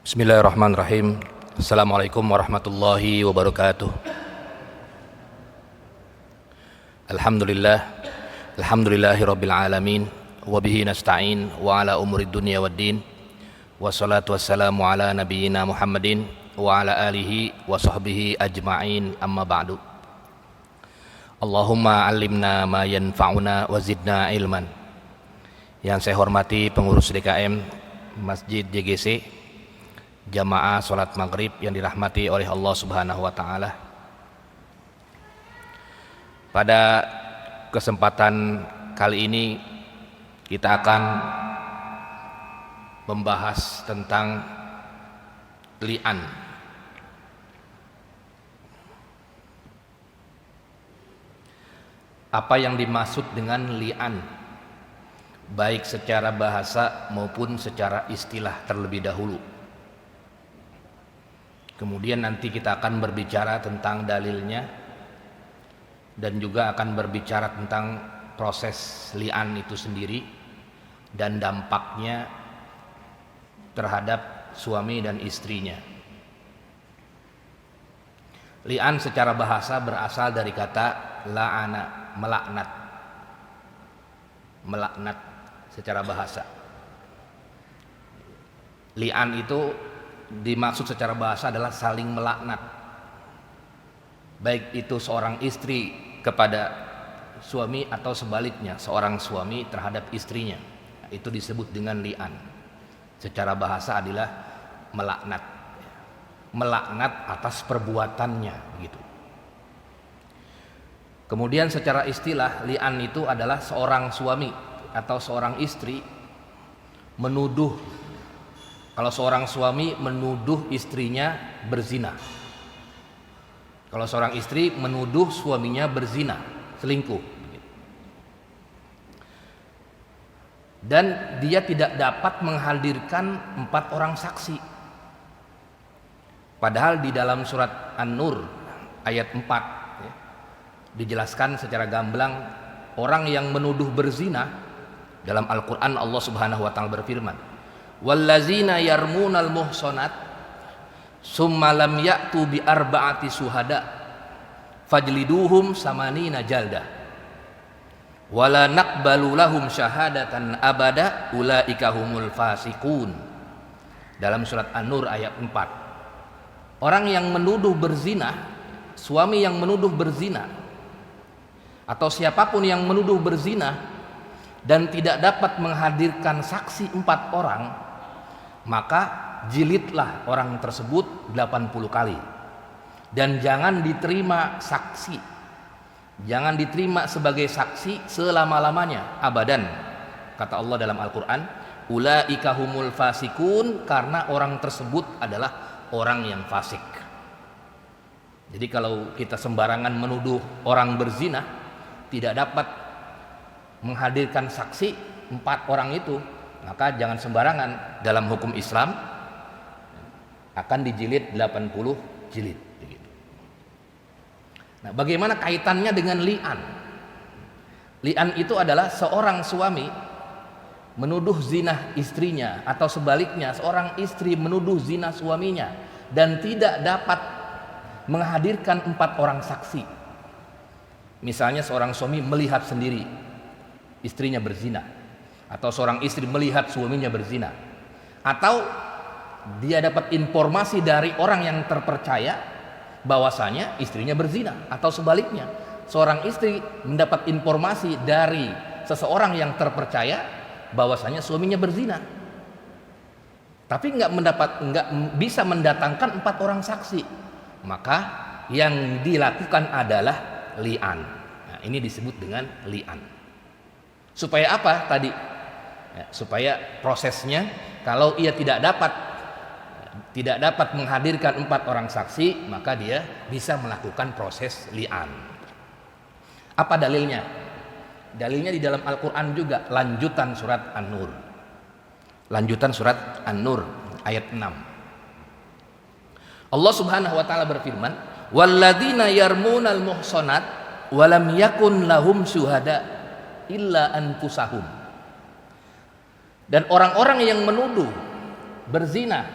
Bismillahirrahmanirrahim. Assalamualaikum warahmatullahi wabarakatuh. Alhamdulillah, alhamdulillahi rabbil alamin, wabihi nasta'in wa ala umurid dunya waddin, wassalatu wassalamu ala nabiyyina Muhammadin wa ala alihi wa sahbihi ajma'in, amma ba'du. Allahumma allimna ma yanfa'una wa zidna ilman. Yang saya hormati pengurus DKM Masjid JGC, jamaah sholat maghrib yang dirahmati oleh Allah Subhanahu wa Ta'ala. Pada kesempatan kali ini kita akan membahas tentang li'an. Apa yang dimaksud dengan li'an, baik secara bahasa maupun secara istilah terlebih dahulu. Kemudian nanti kita akan berbicara tentang dalilnya dan juga akan berbicara tentang proses li'an itu sendiri dan dampaknya terhadap suami dan istrinya. Li'an secara bahasa berasal dari kata la'ana, melaknat. Melaknat secara bahasa. Li'an itu dimaksud secara bahasa adalah saling melaknat, baik itu seorang istri kepada suami atau sebaliknya seorang suami terhadap istrinya. Itu disebut dengan li'an. Secara bahasa adalah melaknat, melaknat atas perbuatannya begitu. Kemudian secara istilah, li'an itu adalah seorang suami atau seorang istri menuduh. Kalau seorang suami menuduh istrinya berzina, kalau seorang istri menuduh suaminya berzina, selingkuh, dan dia tidak dapat menghadirkan 4 orang saksi. Padahal di dalam surat An-Nur ayat 4 dijelaskan secara gamblang orang yang menuduh berzina. Dalam Al-Quran Allah Subhanahu wa Ta'ala berfirman, wallazina yarmunal muhsanat summa lam ya'tu bi arba'ati syuhada fajliduhum samanina jaldah wala naqbalu lahum syahadatan abada ulaika humul fasiqun. Dalam surat An-Nur ayat 4, orang yang menuduh berzina, suami yang menuduh berzina atau siapapun yang menuduh berzina dan tidak dapat menghadirkan saksi 4 orang, maka jilidlah orang tersebut 80 kali dan jangan diterima saksi, jangan diterima sebagai saksi selama-lamanya, abadan. Kata Allah dalam Al-Quran, ulaika humul fasikun, karena orang tersebut adalah orang yang fasik. Jadi kalau kita sembarangan menuduh orang berzina, tidak dapat menghadirkan saksi 4 orang itu, maka jangan sembarangan. Dalam hukum Islam akan dijilid 80 jilid. Nah, bagaimana kaitannya dengan li'an? Li'an itu adalah seorang suami menuduh zina istrinya atau sebaliknya seorang istri menuduh zina suaminya dan tidak dapat menghadirkan 4 orang saksi. Misalnya seorang suami melihat sendiri istrinya berzina, atau seorang istri melihat suaminya berzina, atau dia dapat informasi dari orang yang terpercaya bahwasanya istrinya berzina, atau sebaliknya seorang istri mendapat informasi dari seseorang yang terpercaya bahwasanya suaminya berzina, tapi nggak bisa mendatangkan 4 orang saksi, maka yang dilakukan adalah li'an. Nah, ini disebut dengan li'an. Supaya apa tadi? Ya, supaya prosesnya, kalau ia tidak dapat menghadirkan 4 orang saksi, maka dia bisa melakukan proses li'an. Apa dalilnya? Dalilnya di dalam Al-Quran juga, lanjutan surat An-Nur. Lanjutan surat An-Nur ayat 6. Allah Subhanahu wa Ta'ala berfirman, walladzina yarmunal muhsanat walam yakun lahum syuhada illa anfusahum. Dan orang-orang yang menuduh berzina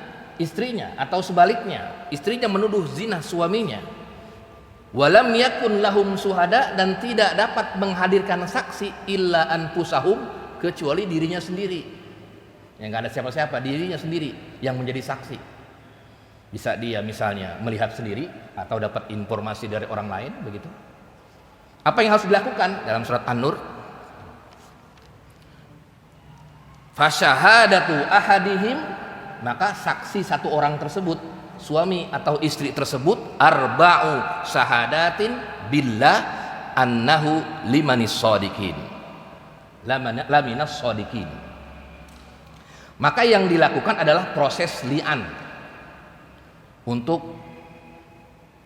istrinya, atau sebaliknya istrinya menuduh zina suaminya. Walam yakun lahum suhada, dan tidak dapat menghadirkan saksi illa anfusahum, kecuali dirinya sendiri. Yang nggak ada siapa-siapa, dirinya sendiri yang menjadi saksi. Bisa dia misalnya melihat sendiri atau dapat informasi dari orang lain, begitu. Apa yang harus dilakukan dalam surat An-Nur? Fasyahadatu ahadihim, maka saksi satu orang tersebut, suami atau istri tersebut, arba'u syahadatin billah annahu limanis shadiqin, laminas shadiqin. Maka yang dilakukan adalah proses li'an untuk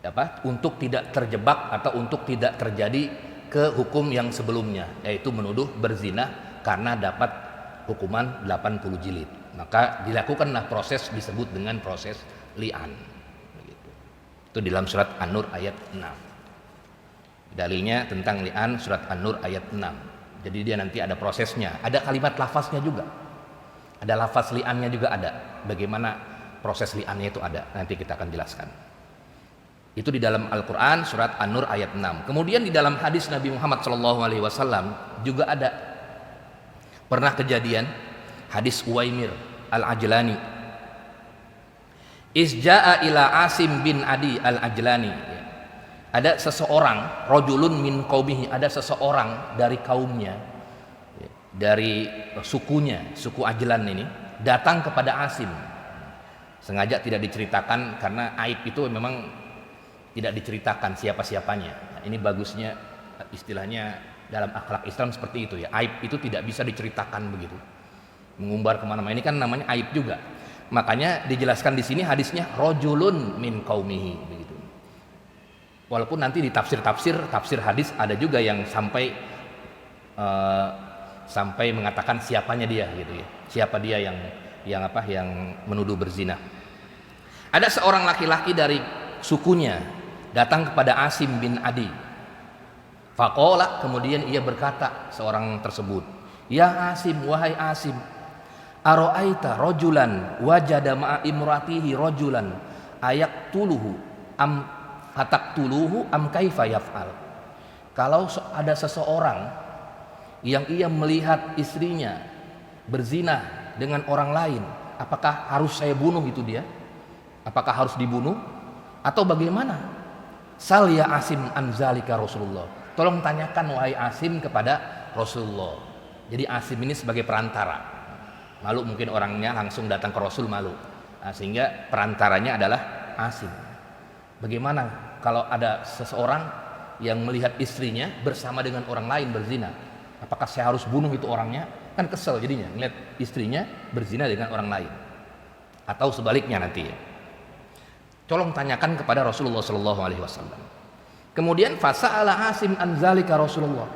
apa? Untuk tidak terjebak atau untuk tidak terjadi ke hukum yang sebelumnya, yaitu menuduh berzina karena dapat hukuman 80 jilid. Maka dilakukanlah proses disebut dengan proses li'an. Itu di dalam surat An-Nur ayat 6. Dalilnya tentang li'an surat An-Nur ayat 6. Jadi dia nanti ada prosesnya, ada kalimat lafaznya juga. Ada lafaz li'annya juga ada. Bagaimana proses li'annya itu ada, nanti kita akan jelaskan. Itu di dalam Al-Qur'an surat An-Nur ayat 6. Kemudian di dalam hadis Nabi Muhammad SAW juga ada. Pernah kejadian hadis Uwaimir Al-Ajlani. Isja'a ila Asim bin Adi Al-Ajlani. Ada seseorang, rajulun min qaumihi, ada seseorang dari kaumnya, dari sukunya, suku Ajlan ini, datang kepada Asim. Sengaja tidak diceritakan karena aib itu memang tidak diceritakan siapa-siapanya. Nah, ini bagusnya istilahnya dalam akhlak Islam seperti itu ya. Aib itu tidak bisa diceritakan begitu, mengumbar kemana-mana. Ini kan namanya aib juga. Makanya dijelaskan di sini hadisnya rajulun min qaumihi begitu. Walaupun nanti di tafsir hadis ada juga yang sampai mengatakan siapanya dia gitu ya. Siapa dia yang menuduh berzina. Ada seorang laki-laki dari sukunya datang kepada Asim bin Adi. Faqala, kemudian ia berkata, seorang tersebut, ya Asim, wahai Asim, aro'aita rojulan wajada ma'a imratihi rojulan ayak tuluhu am hatak tuluhu am kaifa yaf'al. Kalau ada seseorang yang ia melihat istrinya berzina dengan orang lain, apakah harus saya bunuh itu dia? Apakah harus dibunuh atau bagaimana? Sal ya Asim anzalika Rasulullah. Tolong tanyakan wahai Asim kepada Rasulullah. Jadi Asim ini sebagai perantara. Malu mungkin orangnya langsung datang ke Rasul, malu. Nah, sehingga perantaranya adalah Asim. Bagaimana kalau ada seseorang yang melihat istrinya bersama dengan orang lain berzina? Apakah saya harus bunuh itu orangnya? Kan kesel jadinya melihat istrinya berzina dengan orang lain. Atau sebaliknya nanti ya. Tolong tanyakan kepada Rasulullah SAW. Kemudian fasa'ala Asim an zalika Rasulullah.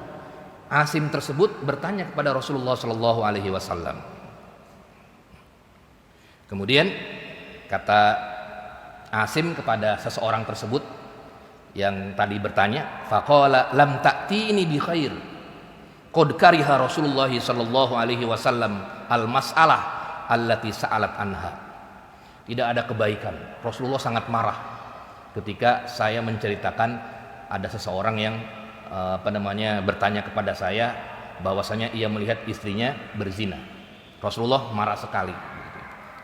Asim tersebut bertanya kepada Rasulullah SAW. Kemudian kata Asim kepada seseorang tersebut yang tadi bertanya, faqala lam ta'tini bi khair. Qad kariha Rasulullah SAW al-mas'alah allati sa'alat anha. Tidak ada kebaikan. Rasulullah sangat marah ketika saya menceritakan ada seseorang yang bertanya kepada saya bahwasanya ia melihat istrinya berzina. Rasulullah marah sekali.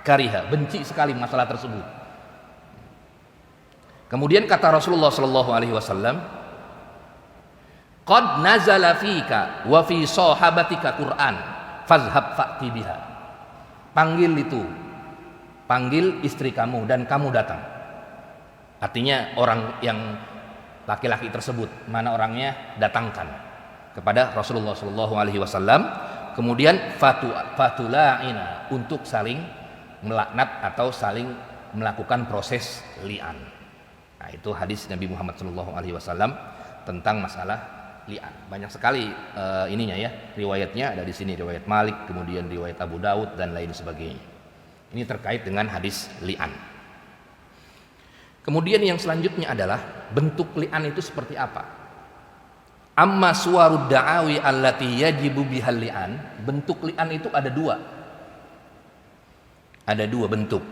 Kariha, benci sekali masalah tersebut. Kemudian kata Rasulullah SAW, qad nazala fika wa fi sahabatika Qur'an fazhab fa'ti biha. Panggil istri kamu dan kamu datang. Artinya orang yang laki-laki tersebut, mana orangnya, datangkan kepada Rasulullah SAW. Kemudian fatula'ina, untuk saling melaknat atau saling melakukan proses li'an. Nah, itu hadis Nabi Muhammad SAW tentang masalah li'an. Banyak sekali ininya ya, riwayatnya ada di sini, riwayat Malik, kemudian riwayat Abu Daud dan lain sebagainya. Ini terkait dengan hadis li'an. Kemudian yang selanjutnya adalah bentuk li'an itu seperti apa? Amma suwarud da'awi allati yajibu bihal li'an. Bentuk li'an itu ada dua. Ada dua bentuk.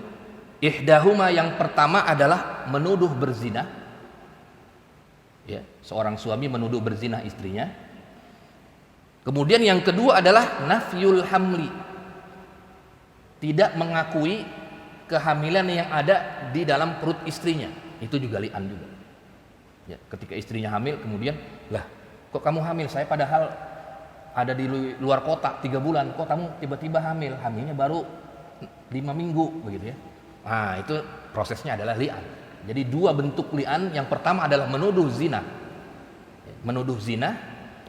Ihdahuma, yang pertama adalah menuduh berzina. Ya, seorang suami menuduh berzina istrinya. Kemudian yang kedua adalah nafyul hamli, tidak mengakui kehamilan yang ada di dalam perut istrinya. Itu juga li'an juga. Ya, ketika istrinya hamil, kemudian, lah kok kamu hamil? Saya padahal ada di luar kota 3 bulan, kok kamu tiba-tiba hamil? Hamilnya baru 5 minggu, begitu ya. Nah, itu prosesnya adalah li'an. Jadi 2 bentuk li'an. Yang pertama adalah menuduh zina, menuduh zina,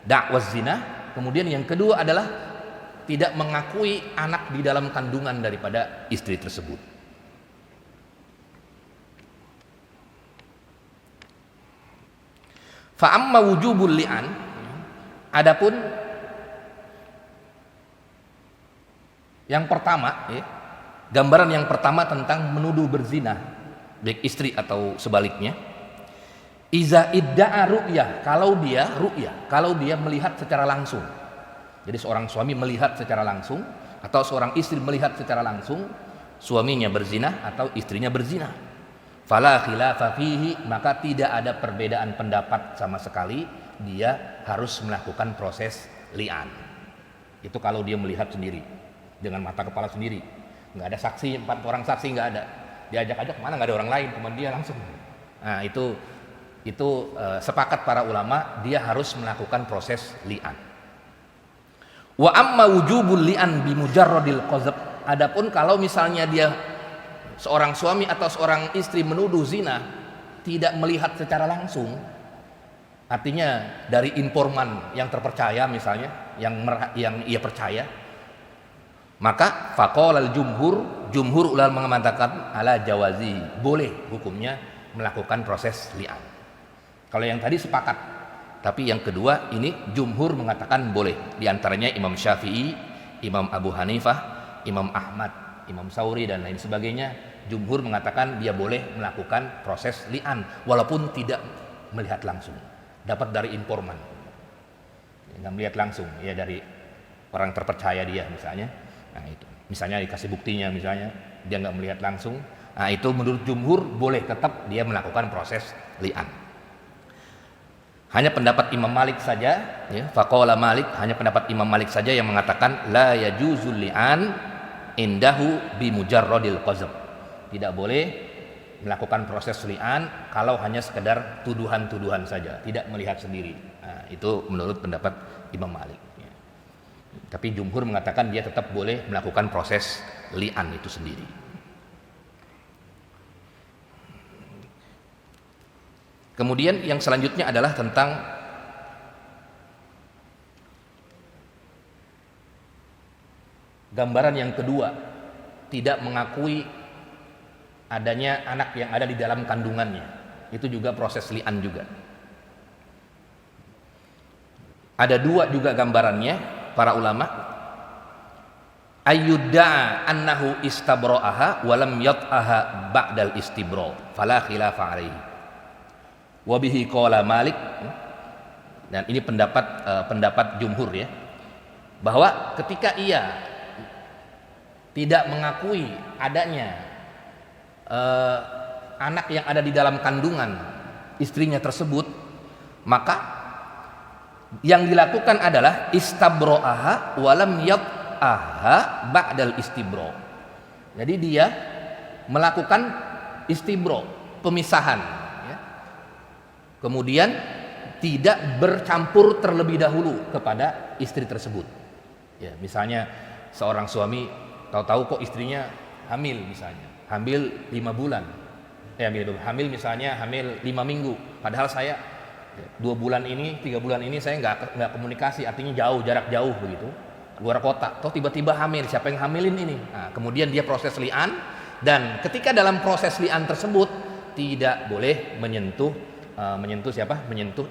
dakwah zina. Kemudian yang kedua adalah tidak mengakui anak di dalam kandungan daripada istri tersebut. Fa'amma wujubul li'an, adapun yang pertama, ya, gambaran yang pertama tentang menuduh berzina, baik istri atau sebaliknya. Iza idda'a ru'yah, kalau dia melihat secara langsung. Jadi seorang suami melihat secara langsung, atau seorang istri melihat secara langsung suaminya berzina atau istrinya berzina. Fala khilafa fihi, maka tidak ada perbedaan pendapat sama sekali, dia harus melakukan proses li'an. Itu kalau dia melihat sendiri dengan mata kepala sendiri, nggak ada saksi, 4 orang saksi nggak ada, diajak-ajak mana nggak ada orang lain, cuma dia langsung. Nah, itu sepakat para ulama, dia harus melakukan proses li'an. Wa amma wujubul li'an bi mujarradil qazab, adapun kalau misalnya dia seorang suami atau seorang istri menuduh zina tidak melihat secara langsung, artinya dari informan yang terpercaya misalnya, yang ia percaya, maka faqalal jumhur ulama mengatakan ala jawazi, boleh hukumnya melakukan proses li'an. Kalau yang tadi sepakat, tapi yang kedua ini jumhur mengatakan boleh. Di antaranya Imam Syafi'i, Imam Abu Hanifah, Imam Ahmad, Imam Sauri dan lain sebagainya. Jumhur mengatakan dia boleh melakukan proses li'an walaupun tidak melihat langsung, dapat dari informan, nggak melihat langsung, ya dari orang terpercaya dia misalnya. Nah, itu misalnya dikasih buktinya, misalnya dia nggak melihat langsung. Nah, itu menurut jumhur boleh tetap dia melakukan proses li'an. Hanya pendapat Imam Malik saja, ya, faqala Malik, hanya pendapat Imam Malik saja yang mengatakan la yajuzul li'an indahu bi mujarradil qazab. Tidak boleh melakukan proses li'an kalau hanya sekedar tuduhan-tuduhan saja, tidak melihat sendiri. Nah, itu menurut pendapat Imam Malik. Ya. Tapi jumhur mengatakan dia tetap boleh melakukan proses li'an itu sendiri. Kemudian yang selanjutnya adalah tentang gambaran yang kedua, tidak mengakui adanya anak yang ada di dalam kandungannya. Itu juga proses li'an juga. Ada 2 juga gambarannya para ulama. Ayyudda'a annahu istabra'aha walam yat'aha ba'dal istibra' fala khilafa alaihi. Wabihi qala Malik, dan ini pendapat jumhur ya, bahwa ketika ia tidak mengakui adanya anak yang ada di dalam kandungan istrinya tersebut, maka yang dilakukan adalah istabro'aha walam yat'aha ba'dal istibro. Jadi dia melakukan istibro, pemisahan, kemudian tidak bercampur terlebih dahulu kepada istri tersebut. Ya, misalnya seorang suami tahu-tahu kok istrinya hamil, misalnya hamil 5 bulan, hamil misalnya hamil 5 minggu, padahal saya 2 bulan ini, 3 bulan ini saya nggak komunikasi, artinya jauh, jarak jauh begitu, luar kota, toh tiba-tiba hamil, siapa yang hamilin ini? Nah, kemudian dia proses li'an, dan ketika dalam proses li'an tersebut tidak boleh menyentuh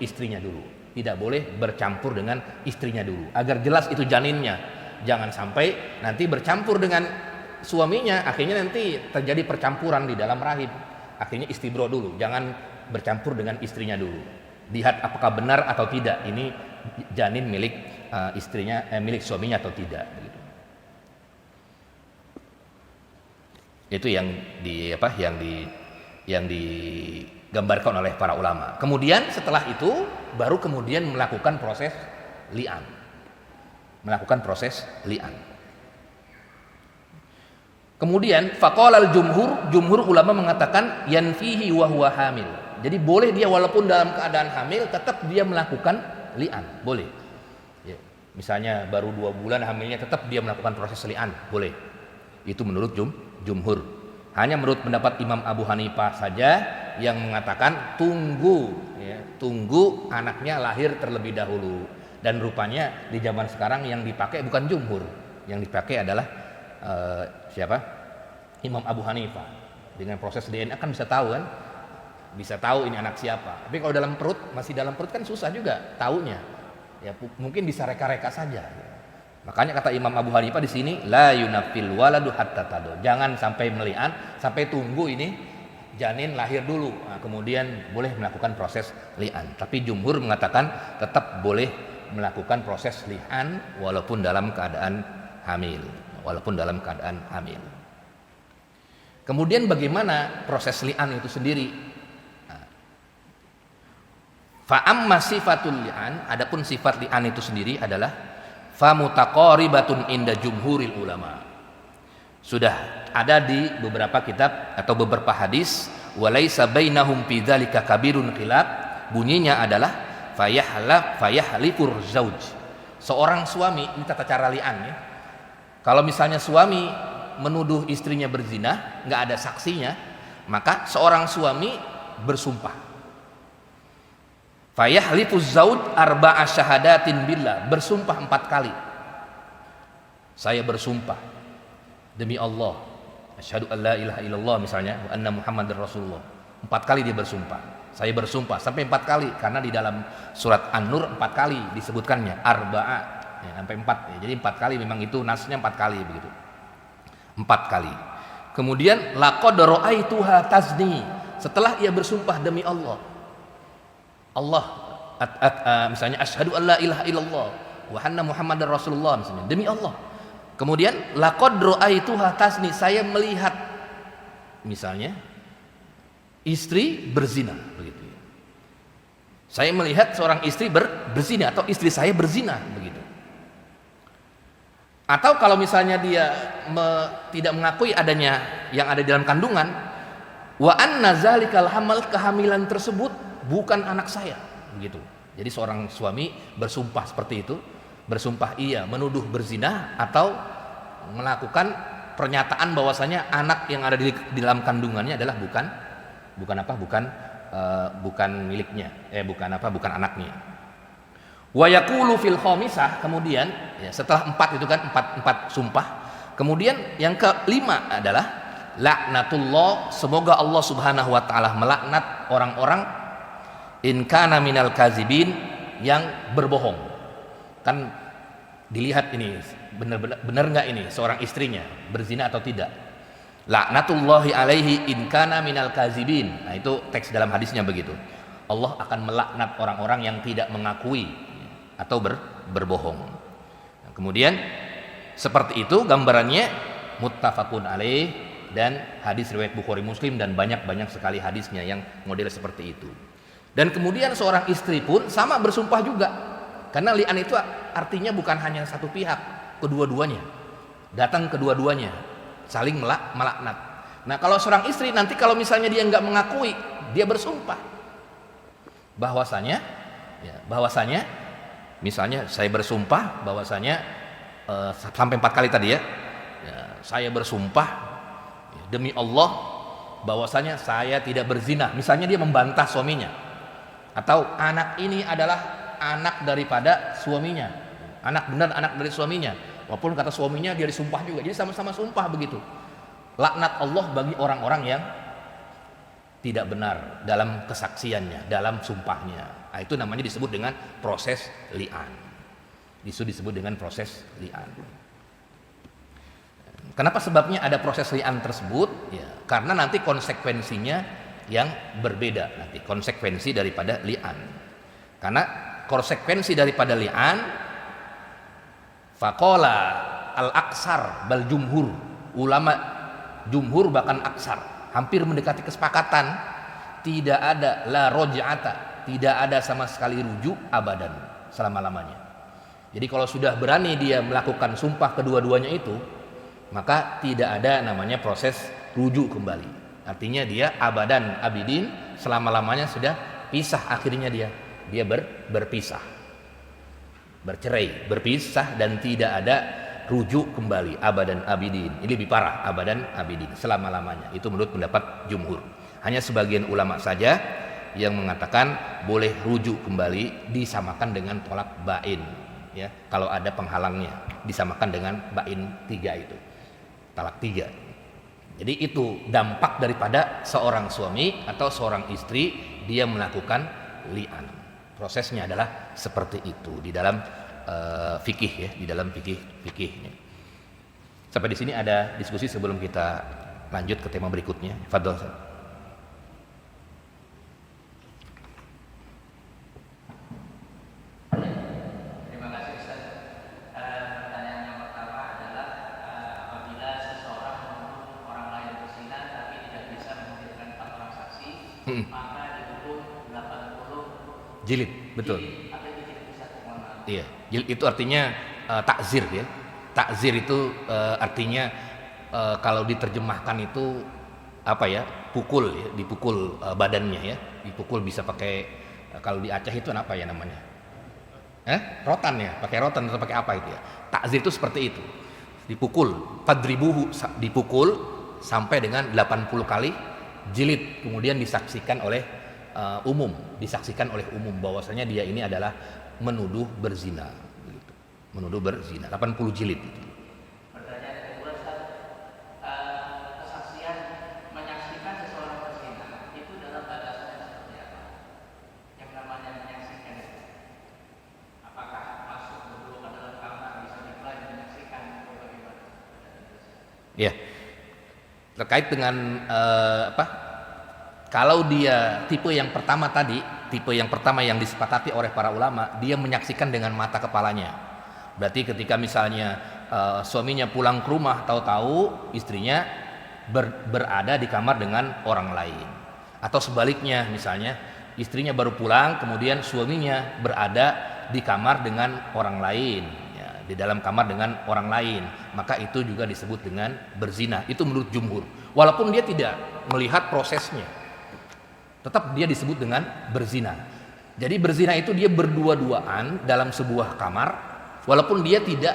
istrinya dulu, tidak boleh bercampur dengan istrinya dulu, agar jelas itu janinnya, jangan sampai nanti bercampur dengan suaminya, akhirnya nanti terjadi percampuran di dalam rahim. Akhirnya istibro dulu, jangan bercampur dengan istrinya dulu, lihat apakah benar atau tidak ini janin milik milik suaminya atau tidak. Itu yang di apa yang digambarkan oleh para ulama. Kemudian setelah itu baru kemudian melakukan proses li'an. Melakukan proses li'an. Kemudian faqala jumhur ulama mengatakan yanfihi wa huwa hamil. Jadi boleh dia walaupun dalam keadaan hamil tetap dia melakukan li'an, boleh. Ya. Misalnya baru 2 bulan hamilnya tetap dia melakukan proses li'an, boleh. Itu menurut jumhur. Hanya menurut pendapat Imam Abu Hanifah saja yang mengatakan tunggu anaknya lahir terlebih dahulu. Dan rupanya di zaman sekarang yang dipakai bukan jumhur, yang dipakai adalah siapa? Imam Abu Hanifah. Dengan proses DNA kan bisa tahu kan? Bisa tahu ini anak siapa. Tapi kalau dalam perut, masih dalam perut kan susah juga taunya. Ya mungkin bisa reka-reka saja. Makanya kata Imam Abu Hanifah di sini la yunafil waladu hatta tado. Jangan sampai meli'an, sampai tunggu ini janin lahir dulu. Nah, kemudian boleh melakukan proses li'an. Tapi jumhur mengatakan tetap boleh melakukan proses li'an walaupun dalam keadaan hamil. Kemudian bagaimana proses li'an itu sendiri? Fa'amma sifatul li'an, adapun sifat li'an itu sendiri adalah famutaqaribatun inda jumhuril ulama. Sudah ada di beberapa kitab atau beberapa hadis, walaisa bainahum fi dzalika kabirun khilaf. Bunyinya adalah fayahlifur zauj. Seorang suami, ini tata cara li'an ya. Kalau misalnya suami menuduh istrinya berzina, nggak ada saksinya, maka seorang suami bersumpah. Fayahlifuz zauj arba'a syahadatin billah, bersumpah 4 kali. Saya bersumpah demi Allah, asyhadu an la ilaha illallah misalnya, wa anna muhammadar rasulullah. 4 kali dia bersumpah. Saya bersumpah sampai 4 kali karena di dalam surat An-Nur 4 kali disebutkannya arba'a, ya, sampai 4. Ya, jadi 4 kali memang itu nasnya 4 kali begitu. 4 kali. Kemudian laqad ra'aituha tazni, setelah ia bersumpah demi Allah, misalnya asyhadu an la ilaha illallah wa anna muhammadar rasulullah misalnya, demi Allah. Kemudian laqad ra'aituha tazni, saya melihat misalnya istri berzina begitu. Saya melihat seorang istri berzina atau istri saya berzina begitu. Atau kalau misalnya dia tidak mengakui adanya yang ada di dalam kandungan, wa anna zalikal hamal, kehamilan tersebut bukan anak saya begitu. Jadi seorang suami bersumpah seperti itu, bersumpah ia menuduh berzina atau melakukan pernyataan bahwasanya anak yang ada di dalam kandungannya adalah bukan miliknya, bukan anaknya. Wa yaqulu fil khamisah, kemudian ya, setelah 4 itu kan 4 sumpah, kemudian yang kelima adalah laknatullah, semoga Allah Subhanahu wa taala melaknat orang-orang in kana minal kazibin, yang berbohong. Kan dilihat ini benar nggak ini seorang istrinya berzina atau tidak. Laknatullahi alaihi in kana minal kazibin. Nah, itu teks dalam hadisnya begitu. Allah akan melaknat orang-orang yang tidak mengakui atau berbohong. Nah, kemudian seperti itu gambarannya, muttafaqun alaih, dan hadis riwayat Bukhari Muslim, dan banyak sekali hadisnya yang model seperti itu. Dan kemudian seorang istri pun sama bersumpah juga. Karena li'an itu artinya bukan hanya satu pihak, kedua-duanya. Datang kedua-duanya, saling melaknat. Nah, kalau seorang istri nanti kalau misalnya dia nggak mengakui, dia bersumpah bahwasanya misalnya saya bersumpah bahwasanya sampai 4 kali tadi ya, saya bersumpah demi Allah bahwasanya saya tidak berzina. Misalnya dia membantah suaminya, atau anak ini adalah anak daripada suaminya, anak benar anak dari suaminya, walaupun kata suaminya dia disumpah juga, jadi sama-sama sumpah begitu. Laknat Allah bagi orang-orang yang tidak benar dalam kesaksiannya, dalam sumpahnya. Nah, itu namanya disebut dengan proses li'an. Disebut dengan proses li'an. Kenapa sebabnya ada proses li'an tersebut? Ya, karena nanti konsekuensinya yang berbeda, nanti konsekuensi daripada li'an. Karena konsekuensi daripada li'an, faqala al-aksar bal jumhur, ulama jumhur bahkan aksar, hampir mendekati kesepakatan, tidak ada la roj'ata, tidak ada sama sekali rujuk abadan selama-lamanya. Jadi kalau sudah berani dia melakukan sumpah kedua-duanya itu, maka tidak ada namanya proses rujuk kembali. Artinya dia abadan abidin, selama-lamanya sudah pisah, akhirnya dia berpisah, bercerai, berpisah, dan tidak ada rujuk kembali, abadan abidin. Ini lebih parah, abadan abidin, selama-lamanya. Itu menurut pendapat jumhur. Hanya sebagian ulama saja yang mengatakan boleh rujuk kembali, disamakan dengan tolak bain, ya. Kalau ada penghalangnya, disamakan dengan bain 3 itu, talak 3. Jadi itu dampak daripada seorang suami atau seorang istri dia melakukan li'an. Prosesnya adalah seperti itu di dalam fikih, ya, di dalam fikih. Sampai di sini ada diskusi sebelum kita lanjut ke tema berikutnya. Fadhol. Terima kasih Ustaz. Pertanyaan yang pertama adalah apabila seseorang menuduh orang lain berzina tapi tidak bisa menghadirkan 4 orang saksi, maka dihukum 80 jilid, betul. Apa itu jilid Ustaz? Iya, jilid itu artinya takzir, ya. Takzir itu artinya kalau diterjemahkan itu apa ya? Pukul, ya, dipukul badannya, ya. Dipukul bisa pakai kalau di Aceh itu apa ya namanya? Rotan, ya, pakai rotan atau pakai apa itu, ya. Takzir itu seperti itu. Dipukul, fadribuhu, dipukul sampai dengan 80 kali jilid, kemudian disaksikan oleh disaksikan oleh umum bahwasanya dia ini adalah menuduh berzina, begitu. Menuduh berzina, 80 jilid itu. Pertanyaan kedua, Ustaz, kesaksian menyaksikan seseorang berzina itu dalam batasannya seperti apa? Yang namanya menyaksikan itu, apakah masuk berdua ke dalam kamar bisa diklaim menyaksikan atau bagaimana? Ya, terkait dengan kalau dia tipe yang pertama tadi, tipe yang pertama yang disepakati oleh para ulama, dia menyaksikan dengan mata kepalanya. Berarti ketika misalnya suaminya pulang ke rumah, tahu-tahu istrinya berada di kamar dengan orang lain. Atau sebaliknya, misalnya istrinya baru pulang, kemudian suaminya berada di kamar dengan orang lain, ya, di dalam kamar dengan orang lain, maka itu juga disebut dengan berzina. Itu menurut jumhur. Walaupun dia tidak melihat prosesnya, tetap dia disebut dengan berzina. Jadi berzina itu dia berdua-duaan dalam sebuah kamar, walaupun dia tidak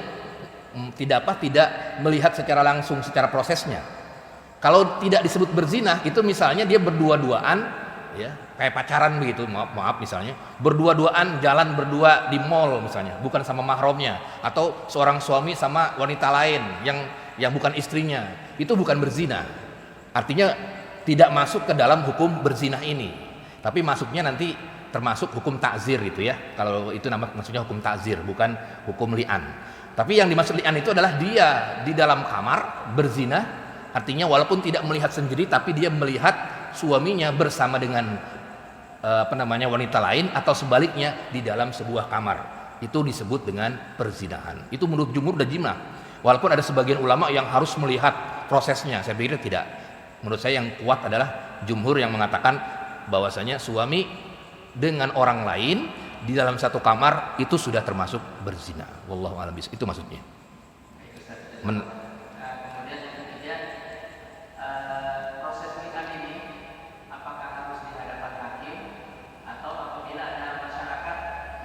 melihat secara langsung secara prosesnya. Kalau tidak disebut berzina, itu misalnya dia berdua-duaan, ya, kayak pacaran begitu, maaf misalnya, berdua-duaan jalan berdua di mall misalnya, bukan sama mahramnya, atau seorang suami sama wanita lain yang bukan istrinya, itu bukan berzina. Artinya tidak masuk ke dalam hukum berzina ini, tapi masuknya nanti termasuk hukum takzir gitu, ya. Kalau itu maksudnya hukum takzir, bukan hukum li'an. Tapi yang dimaksud li'an itu adalah dia di dalam kamar berzina, artinya walaupun tidak melihat sendiri, tapi dia melihat suaminya bersama dengan wanita lain, atau sebaliknya di dalam sebuah kamar. Itu disebut dengan perzinahan. Itu menurut jumhur dan jimah. Walaupun ada sebagian ulama yang harus melihat prosesnya, saya pikir tidak. Menurut saya yang kuat adalah jumhur yang mengatakan bahwasanya suami dengan orang lain di dalam satu kamar itu sudah termasuk berzina. Wallahu a'lam bishawab. Itu maksudnya. Kemudian yang ketiga, proses li'an ini apakah harus di hadapan hakim atau apabila ada masyarakat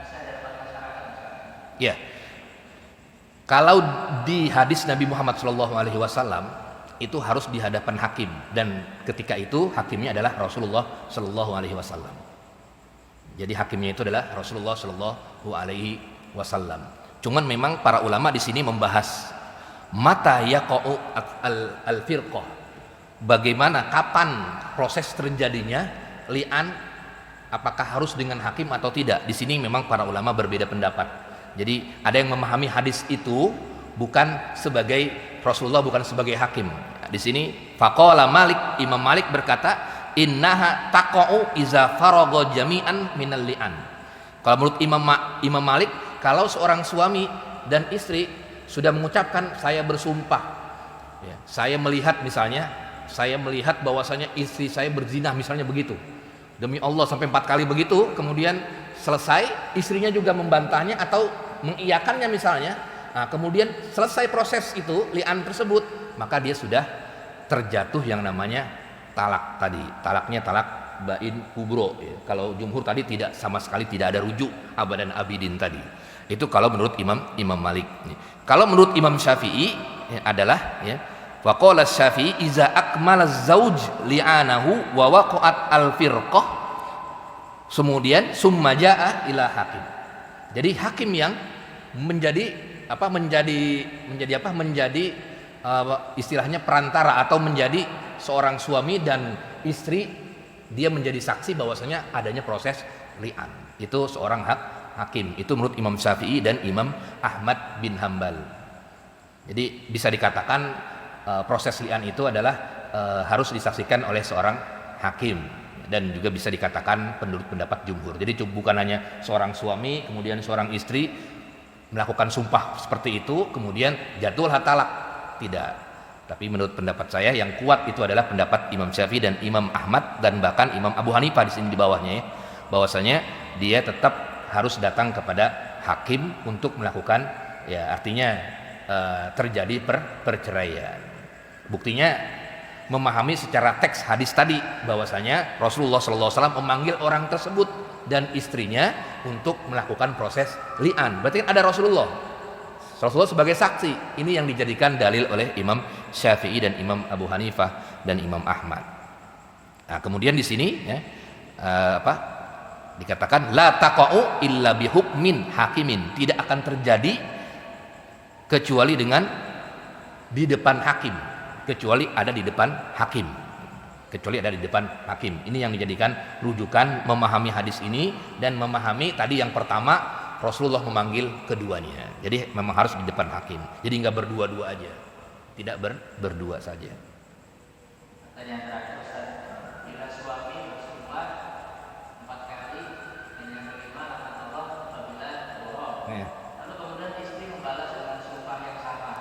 bisa di hadapan masyarakat misalnya? Ya. Kalau di hadis Nabi Muhammad SAW itu harus di hadapan hakim, dan ketika itu hakimnya adalah Rasulullah Shallallahu Alaihi Wasallam. Jadi hakimnya itu adalah Rasulullah Shallallahu Alaihi Wasallam. Cuman memang para ulama di sini membahas mata yaqa'u al-firqah, bagaimana, kapan proses terjadinya li'an, apakah harus dengan hakim atau tidak. Di sini memang para ulama berbeda pendapat. Jadi ada yang memahami hadis itu bukan sebagai Rasulullah, bukan sebagai hakim. Di sini faqala Malik, Imam Malik berkata, innaha taqa'u iza faragha jami'an minal li'an. Kalau menurut Imam Malik, kalau seorang suami dan istri sudah mengucapkan saya bersumpah Ya, saya melihat bahwasanya istri saya berzina misalnya begitu. Demi Allah sampai 4 kali begitu, kemudian selesai istrinya juga membantahnya atau mengiyakannya misalnya. Nah, kemudian selesai proses itu li'an tersebut, maka dia sudah terjatuh yang namanya talak tadi. Talaknya talak bain kubro. Ya. Kalau jumhur tadi tidak, sama sekali tidak ada rujuk abadan abidin tadi. Itu kalau menurut Imam Malik. Kalau menurut Imam Syafi'i ya, adalah ya, wa qala Syafi'i iza akmala zauj li'anahu wa waqa'at al-firqah, kemudian summa jaa ila hakim. Jadi hakim yang menjadi istilahnya perantara atau menjadi seorang suami dan istri, dia menjadi saksi bahwasanya adanya proses li'an. Itu seorang hakim. Itu menurut Imam Syafi'i dan Imam Ahmad bin Hambal. Jadi bisa dikatakan proses li'an itu adalah harus disaksikan oleh seorang hakim, dan juga bisa dikatakan menurut pendapat jumhur. Jadi bukan hanya seorang suami kemudian seorang istri melakukan sumpah seperti itu kemudian jatuhlah talak, tidak. Tapi menurut pendapat saya yang kuat itu adalah pendapat Imam Syafi'i dan Imam Ahmad dan bahkan Imam Abu Hanifah di sini di bawahnya ya, bahwasanya dia tetap harus datang kepada hakim untuk melakukan ya, artinya terjadi perceraian. Buktinya memahami secara teks hadis tadi bahwasanya Rasulullah SAW memanggil orang tersebut dan istrinya untuk melakukan proses li'an. Berarti kan ada Rasulullah sebagai saksi. Ini yang dijadikan dalil oleh Imam Syafi'i dan Imam Abu Hanifah dan Imam Ahmad. Nah, kemudian di sini ya, dikatakan la taqa'u illa bihukmin hakimin, tidak akan terjadi kecuali dengan di depan hakim, kecuali ada di depan hakim. Ini yang dijadikan rujukan memahami hadis ini dan memahami tadi yang pertama Rasulullah memanggil keduanya. Jadi memang harus di depan hakim. Jadi nggak berdua-dua aja, tidak berdua saja. Pertanyaan terakhir Ustaz, bila suami bersumpah 4 kali dan yang kelima kata Allah apabila bohong, lalu kemudian istri membalas dengan sumpah yang sama,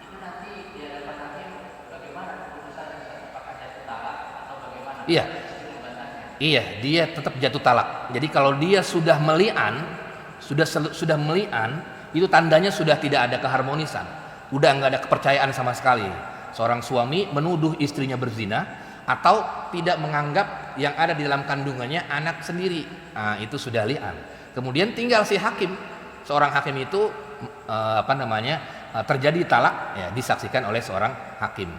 itu nanti di hadapan hakim bagaimana keputusannya? Apakah jatuh talak atau bagaimana? Iya, dia tetap jatuh talak. Jadi kalau dia sudah meli'an, sudah meli'an, itu tandanya sudah tidak ada keharmonisan, udah nggak ada kepercayaan sama sekali. Seorang suami menuduh istrinya berzina atau tidak menganggap yang ada di dalam kandungannya anak sendiri, nah, itu sudah li'an. Kemudian tinggal si hakim, seorang hakim itu terjadi talak ya, disaksikan oleh seorang hakim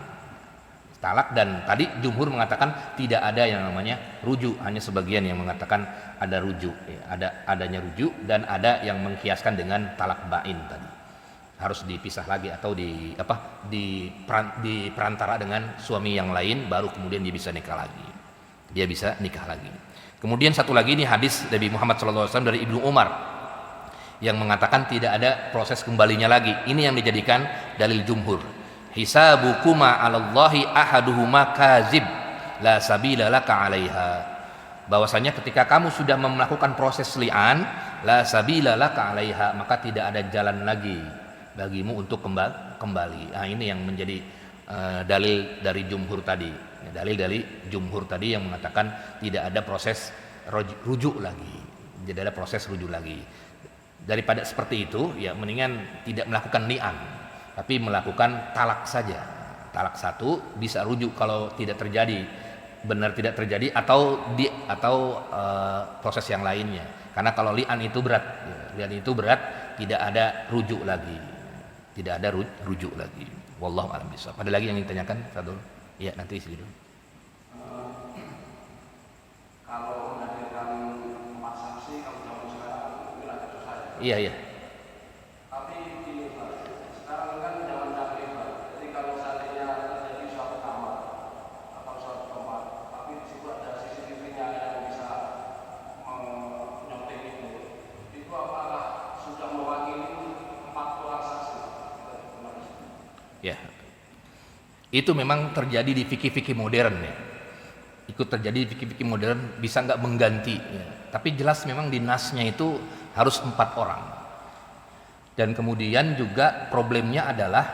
talak. Dan tadi jumhur mengatakan tidak ada yang namanya rujuk, hanya sebagian yang mengatakan ada rujuk ya, adanya rujuk, dan ada yang mengkiaskan dengan talak bain tadi, harus dipisah lagi atau di perantara dengan suami yang lain baru kemudian dia bisa nikah lagi. Kemudian satu lagi ini hadis Nabi Muhammad SAW dari Ibnu Umar yang mengatakan tidak ada proses kembalinya lagi. Ini yang dijadikan dalil jumhur. Hisabukuma 'alallahi ahaduhuma kazib la sabila laka 'alaiha. Bahwasanya ketika kamu sudah melakukan proses li'an, la sabila laka 'alaiha, maka tidak ada jalan lagi bagimu untuk kembali. Nah, ini yang menjadi dalil dari jumhur tadi. Dalil dari jumhur tadi yang mengatakan tidak ada proses rujuk lagi. Tidak ada proses rujuk lagi. Daripada seperti itu, ya mendingan tidak melakukan li'an, tapi melakukan talak saja. Talak satu bisa rujuk kalau tidak terjadi, benar tidak terjadi, atau proses yang lainnya. Karena kalau li'an itu berat, tidak ada rujuk lagi. Wallahu a'lam bishawab. Ada lagi yang ingin ditanyakan? Sadul? Ya, nanti isi dulu. Kalau menghadirkan 4 saksi, kalau zaman sekarang mungkin agak susah ya. Iya. Tapi ini Pak, sekarang kan zaman canggih Pak. Jadi kalau seandainya terjadi suatu kamar atau suatu tempat, tapi di situ ada CCTV-nya yang bisa menyontek itu apakah sudah mewakili 4 orang saksi? Ya. Itu memang terjadi di fikih-fikih modern ya. Ikut terjadi di fikih-fikih modern, bisa nggak mengganti ya. Tapi jelas memang di nasnya itu harus 4 orang. Dan kemudian juga problemnya adalah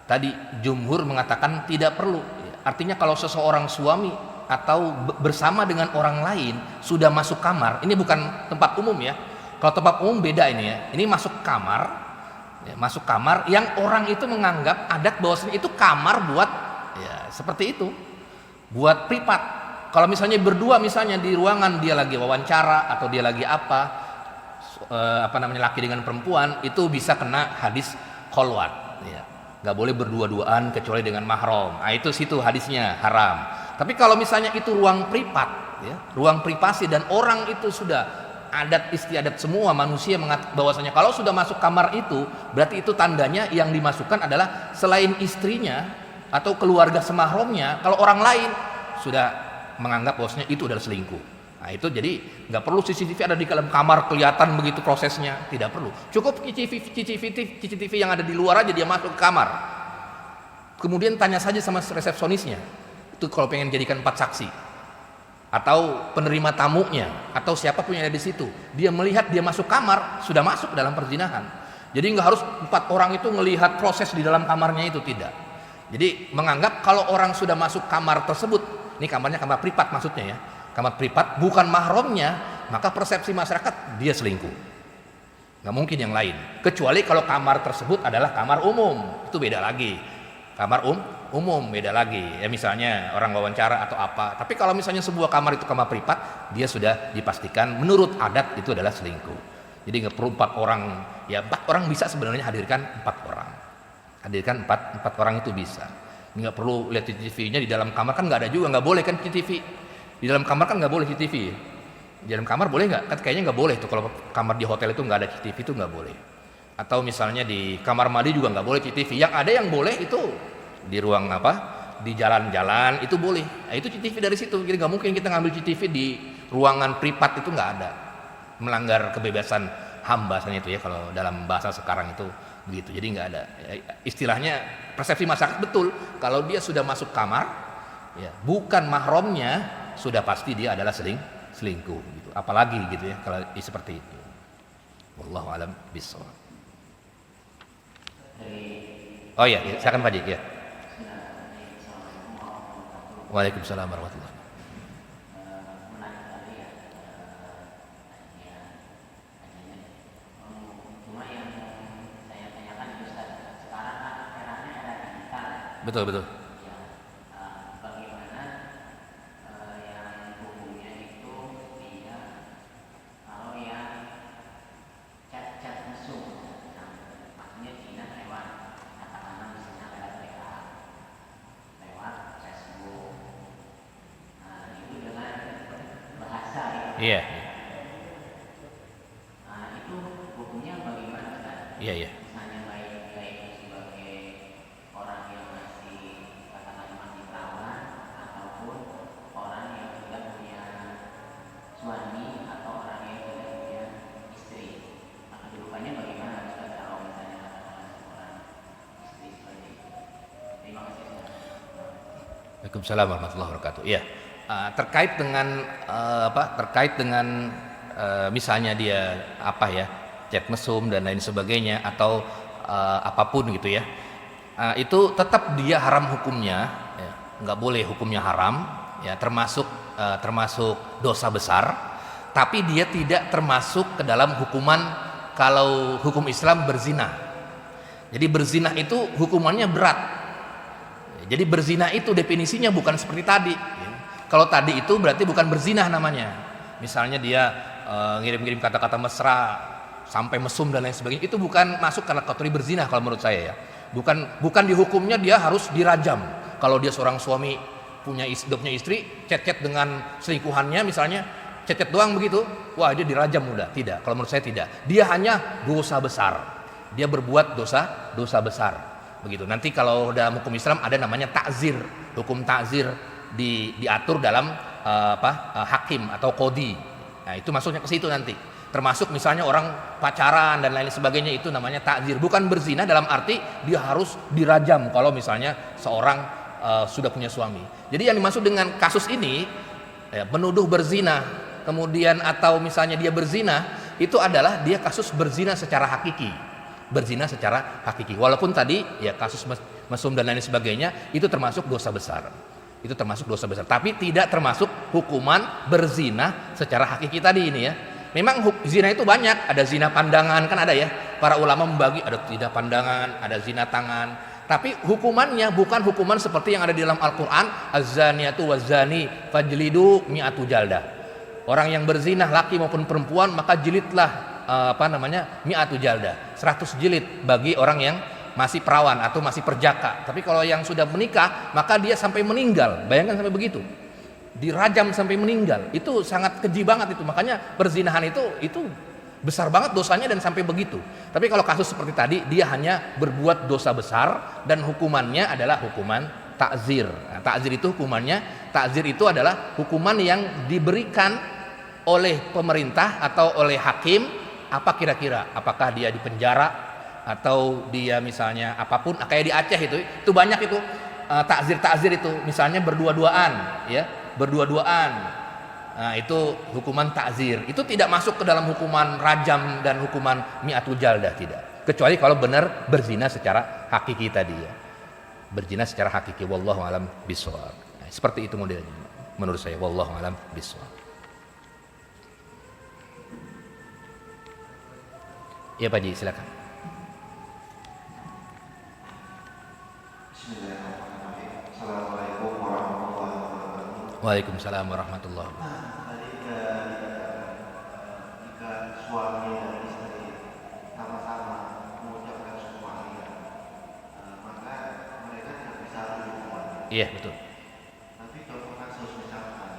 Tadi jumhur mengatakan tidak perlu. Artinya kalau seseorang suami atau bersama dengan orang lain sudah masuk kamar, ini bukan tempat umum ya. Kalau tempat umum beda ini ya. Ini masuk kamar, ya, masuk kamar yang orang itu menganggap adat bahwasanya itu kamar buat ya seperti itu, buat privat. Kalau misalnya berdua, misalnya di ruangan dia lagi wawancara atau dia lagi apa namanya laki dengan perempuan, itu bisa kena hadis kholwat. Ya. Nggak boleh berdua-duaan kecuali dengan mahram. Nah, itu situ hadisnya haram. Tapi kalau misalnya itu ruang privat, ya, ruang privasi dan orang itu sudah adat istiadat semua manusia bahwasanya kalau sudah masuk kamar itu berarti itu tandanya yang dimasukkan adalah selain istrinya atau keluarga semahramnya, kalau orang lain sudah menganggap bahwasanya itu adalah selingkuh. Nah itu jadi nggak perlu CCTV ada di dalam kamar kelihatan begitu prosesnya, tidak perlu. Cukup CCTV yang ada di luar aja dia masuk ke kamar. Kemudian tanya saja sama resepsionisnya, itu kalau pengen jadikan 4 saksi, atau penerima tamunya, atau siapapun yang ada di situ, dia melihat dia masuk kamar sudah masuk dalam perzinahan. Jadi nggak harus 4 orang itu melihat proses di dalam kamarnya itu, tidak. Jadi menganggap kalau orang sudah masuk kamar tersebut, ini kamarnya kamar privat maksudnya ya. Kamar privat bukan mahramnya, maka persepsi masyarakat dia selingkuh. Nggak mungkin yang lain. Kecuali kalau kamar tersebut adalah kamar umum, itu beda lagi. Kamar umum beda lagi. Ya misalnya orang wawancara atau apa. Tapi kalau misalnya sebuah kamar itu kamar privat, dia sudah dipastikan menurut adat itu adalah selingkuh. Jadi nggak perlu 4 orang. Ya 4 orang bisa sebenarnya hadirkan 4 orang. Hadirkan 4 orang itu bisa. Nggak perlu lihat CCTV-nya di dalam kamar, kan nggak ada juga, nggak boleh kan CCTV. Di dalam kamar kan nggak boleh CCTV. Di dalam kamar boleh nggak? Kan kayaknya nggak boleh tuh, kalau kamar di hotel itu nggak ada CCTV itu nggak boleh. Atau misalnya di kamar mandi juga nggak boleh CCTV. Yang ada yang boleh itu di ruang apa? Di jalan-jalan itu boleh. Nah, itu CCTV dari situ. Jadi nggak mungkin kita ngambil CCTV di ruangan privat, itu nggak ada. Melanggar kebebasan hamba bahasanya itu ya, kalau dalam bahasa sekarang itu begitu. Jadi nggak ada. Istilahnya persepsi masyarakat betul. Kalau dia sudah masuk kamar, ya bukan mahramnya, sudah pasti dia adalah selingkuh gitu. Apalagi gitu ya kalau seperti itu. Wallahu alam bishawab. Oh iya, silakan Pak Haji ya. Waalaikumsalam warahmatullahi wabarakatuh. Betul. Iya. Nah, itu hukumnya bagaimana Ustaz? Iya. Misalnya baik itu sebagai orang yang masih katakan masih perawan ataupun orang yang sudah punya suami atau orang yang sudah punya istri. Maka kedudukannya bagaimana Ustaz kalau misalnya katakan seorang istri seperti itu? Terima kasih Ustaz. Waalaikumsalam warahmatullahi wabarakatuh. Iya. Terkait dengan misalnya dia chat mesum dan lain sebagainya atau apapun gitu ya, itu tetap dia haram hukumnya, ya. Nggak boleh, hukumnya haram ya, termasuk dosa besar, tapi dia tidak termasuk ke dalam hukuman kalau hukum Islam berzina. Jadi berzina itu hukumannya berat. Jadi berzina itu definisinya bukan seperti tadi. Kalau tadi itu berarti bukan berzina namanya. Misalnya dia ngirim-ngirim kata-kata mesra sampai mesum dan lain sebagainya, itu bukan masuk karena kategori berzina kalau menurut saya ya. Bukan dihukumnya dia harus dirajam. Kalau dia seorang suami punya istri, chat-chat dengan selingkuhannya misalnya, chat-chat doang begitu, wah dia dirajam udah. Tidak, kalau menurut saya tidak. Dia hanya dosa besar. Dia berbuat dosa besar. Begitu. Nanti kalau dalam hukum Islam ada namanya takzir, hukum takzir diatur dalam hakim atau kodi. Nah, itu masuknya ke situ nanti. Termasuk misalnya orang pacaran dan lain sebagainya, itu namanya takzir. Bukan berzina dalam arti dia harus dirajam kalau misalnya seorang sudah punya suami. Jadi yang dimaksud dengan kasus ini menuduh berzina, kemudian atau misalnya dia berzina, itu adalah dia kasus berzina secara hakiki. berzina secara hakiki. Walaupun tadi ya kasus mesum dan lain sebagainya itu termasuk dosa besar. Itu termasuk dosa besar, tapi tidak termasuk hukuman berzina secara hakiki tadi ini ya. Memang zina itu banyak, ada zina pandangan kan ada ya. Para ulama membagi ada zina pandangan, ada zina tangan. Tapi hukumannya bukan hukuman seperti yang ada di dalam Al-Qur'an, az-zaniyatu waz-zani fajlidu mi'atu jaldah. Orang yang berzina laki maupun perempuan maka jilidlah mi'atu jaldah. 100 jilid bagi orang yang masih perawan atau masih perjaka. Tapi kalau yang sudah menikah maka dia sampai meninggal. Bayangkan sampai begitu. Dirajam sampai meninggal, itu sangat keji banget itu. Makanya perzinahan itu besar banget dosanya dan sampai begitu. Tapi kalau kasus seperti tadi, dia hanya berbuat dosa besar dan hukumannya adalah hukuman takzir. Nah, takzir itu adalah hukuman yang diberikan oleh pemerintah atau oleh hakim. Apa kira-kira? Apakah dia dipenjara atau dia misalnya apapun? Kayak di Aceh itu banyak itu takzir itu, misalnya berdua-duaan ya. Nah, itu hukuman takzir. Itu tidak masuk ke dalam hukuman rajam dan hukuman mi'atu jaldah, tidak. Kecuali kalau benar berzina secara hakiki tadi ya. Berzina secara hakiki, wallahu alam bishawab. Nah, seperti itu modelnya menurut saya, wallahu alam bishawab. Ya Pak Ji, silakan. Assalamualaikum warahmatullahi wabarakatuh. Waalaikumsalam warahmatullahi wabarakatuh. Tadi dikatakan jika suami dan istri sama-sama mengucapkan syahwadat, maka mereka tidak bisa berhubungan. Iya betul. Tapi contoh kasus misalkan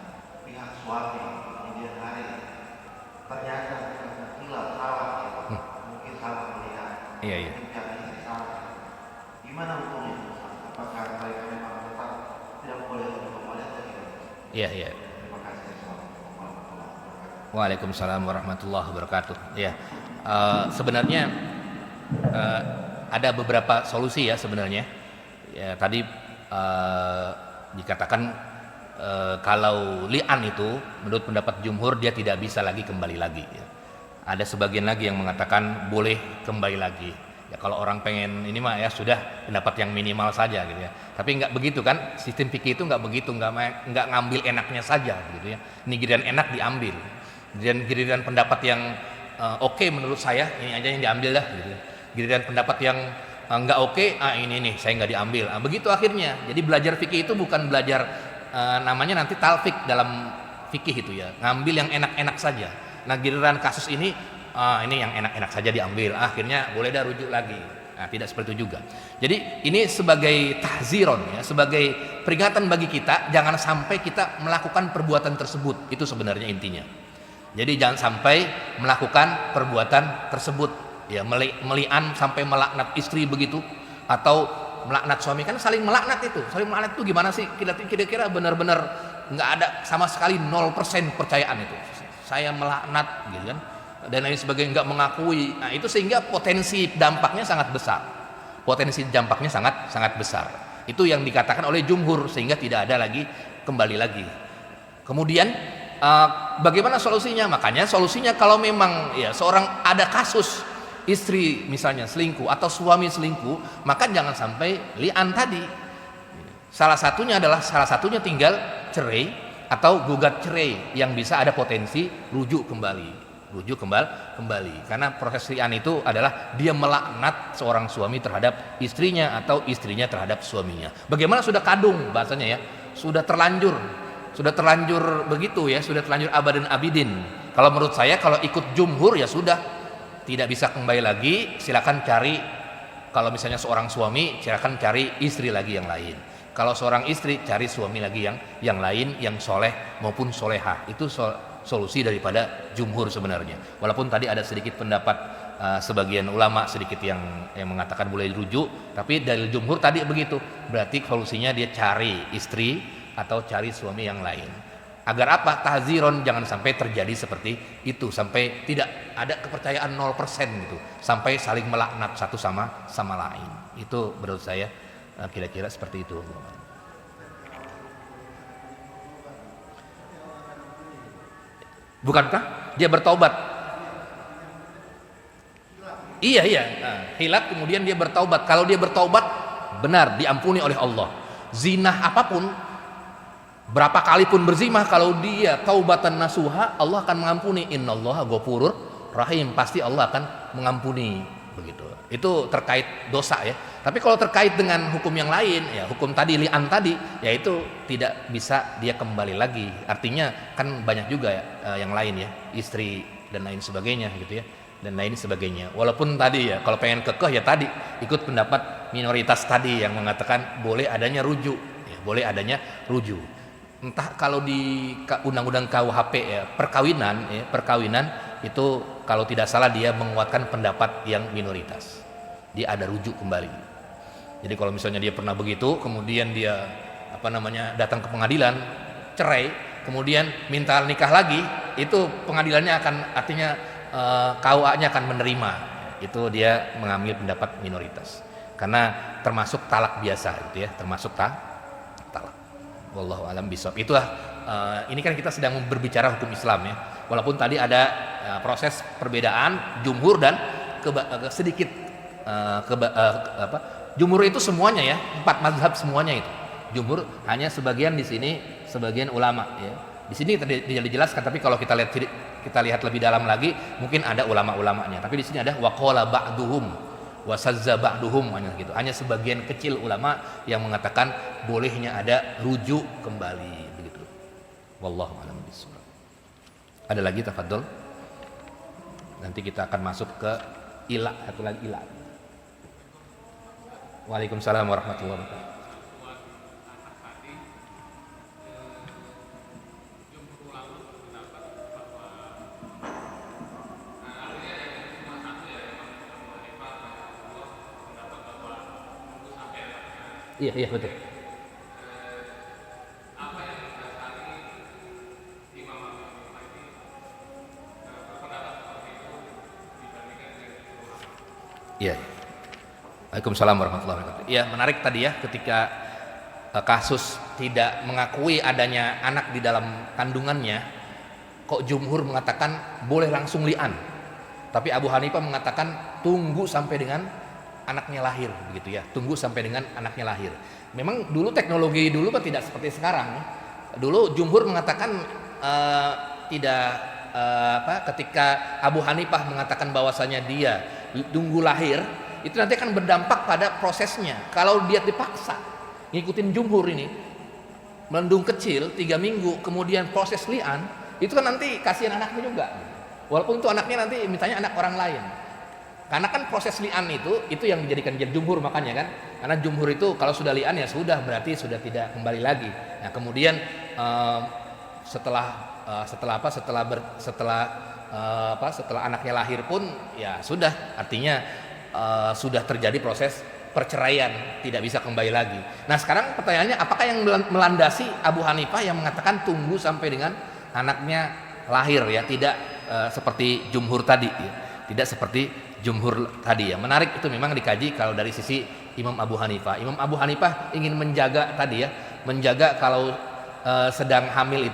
pihak suami kemudian hari ternyata hilaf salah ya, mungkin salah melihat, Iya. mungkin pihak istri salah. Gimana hukumnya? Apakah mereka memang tetap tidak boleh berhubungan atau tidak? Iya. Terima kasih. Assalamualaikum warahmatullahi wabarakatuh. Waalaikumsalam warahmatullahi wabarakatuh. Ya, sebenarnya ada beberapa solusi ya sebenarnya. Ya, tadi dikatakan kalau li'an itu menurut pendapat jumhur dia tidak bisa lagi kembali lagi. Ya. Ada sebagian lagi yang mengatakan boleh kembali lagi. Ya kalau orang pengen ini mah ya sudah pendapat yang minimal saja gitu ya. Tapi nggak begitu kan, sistem fikih itu nggak begitu, nggak ngambil enaknya saja gitu ya. Ini giliran enak diambil, dan giliran pendapat yang oke menurut saya ini aja yang diambil dah gitu. Giliran pendapat yang nggak oke, ini nih saya nggak diambil. Begitu akhirnya. Jadi belajar fikih itu bukan belajar namanya nanti talfik dalam fikih itu ya, ngambil yang enak-enak saja. Nah giliran kasus ini yang enak-enak saja diambil, akhirnya boleh dah rujuk lagi. Nah, tidak seperti itu juga. Jadi ini sebagai tahziron ya, sebagai peringatan bagi kita jangan sampai kita melakukan perbuatan tersebut. Itu sebenarnya intinya. Jadi jangan sampai melakukan perbuatan tersebut ya, meli'an sampai melaknat istri begitu, atau melaknat suami. Kan saling melaknat itu. Saling melaknat itu gimana sih? Kira-kira benar-benar nggak ada sama sekali 0% percayaan itu. Saya melaknat gitu kan, dan lain sebagainya, nggak mengakui. Nah itu sehingga potensi dampaknya sangat besar. Sangat besar. Itu yang dikatakan oleh jumhur, sehingga tidak ada lagi kembali lagi. Kemudian bagaimana solusinya? Makanya solusinya kalau memang ya seorang ada kasus istri misalnya selingkuh atau suami selingkuh, maka jangan sampai li'an tadi. Salah satunya tinggal cerai atau gugat cerai yang bisa ada potensi rujuk kembali. Karena proses li'an itu adalah dia melaknat seorang suami terhadap istrinya atau istrinya terhadap suaminya. Bagaimana sudah kadung bahasanya ya, sudah terlanjur begitu ya, sudah terlanjur abadan abidin. Kalau menurut saya kalau ikut jumhur ya sudah tidak bisa kembali lagi, silakan cari. Kalau misalnya seorang suami silakan cari istri lagi yang lain. Kalau seorang istri cari suami lagi yang lain yang soleh maupun solehah. Itu solusi daripada jumhur sebenarnya. Walaupun tadi ada sedikit pendapat sebagian ulama sedikit yang mengatakan boleh dirujuk, tapi dari jumhur tadi begitu. Berarti solusinya dia cari istri atau cari suami yang lain. Agar apa? Tahziron, jangan sampai terjadi seperti itu, sampai tidak ada kepercayaan 0% gitu, sampai saling melaknat satu sama lain. Itu menurut saya kira-kira seperti itu. Bukankah dia bertobat? Iya, iya. Nah, hilat kemudian dia bertaubat. Kalau dia bertaubat, benar diampuni oleh Allah. Zina apapun, berapa kali pun berzina, kalau dia taubatan nasuha, Allah akan mengampuni. Innallaha ghafurur rahim. Pasti Allah akan mengampuni. Begitu. Itu terkait dosa ya. Tapi kalau terkait dengan hukum yang lain, ya hukum tadi li'an tadi, ya itu tidak bisa dia kembali lagi. Artinya kan banyak juga ya, yang lain ya, istri dan lain sebagainya gitu ya, dan lain sebagainya. Walaupun tadi ya kalau pengen kekeh ya tadi ikut pendapat minoritas tadi yang mengatakan boleh adanya rujuk, ya, boleh adanya rujuk. Entah kalau di undang-undang KUHP ya perkawinan itu kalau tidak salah dia menguatkan pendapat yang minoritas. Dia ada rujuk kembali. Jadi kalau misalnya dia pernah begitu, kemudian dia datang ke pengadilan, cerai, kemudian minta nikah lagi, itu pengadilannya akan artinya KUA-nya akan menerima. Itu dia mengambil pendapat minoritas. Karena termasuk talak biasa gitu ya, termasuk talak. Wallahu alam bisawab. Itulah ini kan kita sedang berbicara hukum Islam ya. Walaupun tadi ada proses perbedaan jumhur dan sedikit jumhur itu semuanya ya, 4 mazhab semuanya itu. Jumhur hanya sebagian di sini, sebagian ulama ya. Di sini tidak dijelaskan, tapi kalau kita lihat lebih dalam lagi, mungkin ada ulama-ulamanya. Tapi di sini ada waqala ba'duhum wasazza ba'duhum hanya gitu. Hanya sebagian kecil ulama yang mengatakan bolehnya ada rujuk kembali begitu. Wallahu a'lam bishawab. Ada lagi tafadhol. Nanti kita akan masuk ke ila, satu lagi ila. Waalaikumsalam warahmatullahi wabarakatuh. Iya betul. Iya. Waalaikumsalam warahmatullahi wabarakatuh. Ya menarik tadi ya ketika kasus tidak mengakui adanya anak di dalam kandungannya, kok jumhur mengatakan boleh langsung li'an, tapi Abu Hanifah mengatakan tunggu sampai dengan anaknya lahir begitu ya, tunggu sampai dengan anaknya lahir. Memang dulu teknologi dulu kan tidak seperti sekarang. Dulu jumhur mengatakan ketika Abu Hanifah mengatakan bahwasanya dia tunggu lahir, itu nanti akan berdampak pada prosesnya. Kalau dia dipaksa ngikutin jumhur ini, melendung kecil 3 minggu, kemudian proses li'an, itu kan nanti kasihan anaknya juga. Walaupun itu anaknya nanti mintanya anak orang lain. Karena kan proses li'an itu yang dijadikan jumhur, makanya kan. Karena jumhur itu kalau sudah li'an ya sudah, berarti sudah tidak kembali lagi. Nah, kemudian setelah anaknya lahir pun ya sudah, artinya sudah terjadi proses perceraian, tidak bisa kembali lagi. Nah sekarang pertanyaannya, apakah yang melandasi Abu Hanifah yang mengatakan tunggu sampai dengan anaknya lahir ya, tidak seperti jumhur tadi ya. Tidak seperti jumhur tadi ya. Menarik itu memang dikaji kalau dari sisi Imam Abu Hanifah. Imam Abu Hanifah ingin menjaga tadi ya, menjaga kalau sedang hamil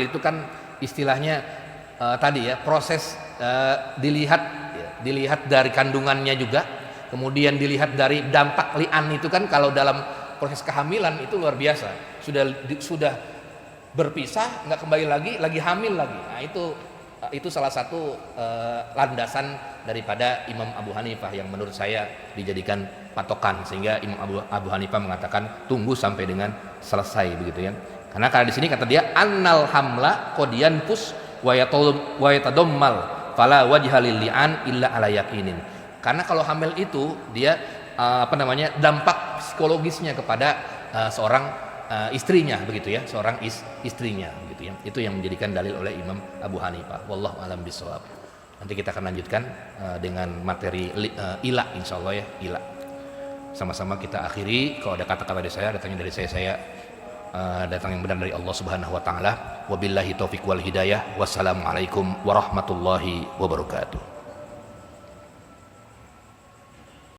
itu kan istilahnya tadi ya, proses dilihat dari kandungannya juga, kemudian dilihat dari dampak li'an itu kan, kalau dalam proses kehamilan itu luar biasa, sudah berpisah nggak kembali lagi hamil lagi. Nah itu salah satu landasan daripada Imam Abu Hanifah yang menurut saya dijadikan patokan, sehingga Imam Abu Hanifah mengatakan tunggu sampai dengan selesai begitu ya. Karena di sini kata dia annal hamla qadiyan fus wa yatadammal fala wajha lil li'an illa ala yaqinin. Karena kalau hamil itu dia dampak psikologisnya kepada seorang istrinya begitu ya, seorang istrinya begitu ya. Itu yang menjadikan dalil oleh Imam Abu Hanifah. Wallahu a'lam bishawab. Nanti kita akan lanjutkan dengan materi ila insyaallah ya, ila. Sama-sama kita akhiri. Kalau ada kata-kata dari saya, datangnya dari saya datang yang benar dari Allah Subhanahu wa taala. Wabillahi taufiq wal hidayah. Wassalamualaikum warahmatullahi wabarakatuh.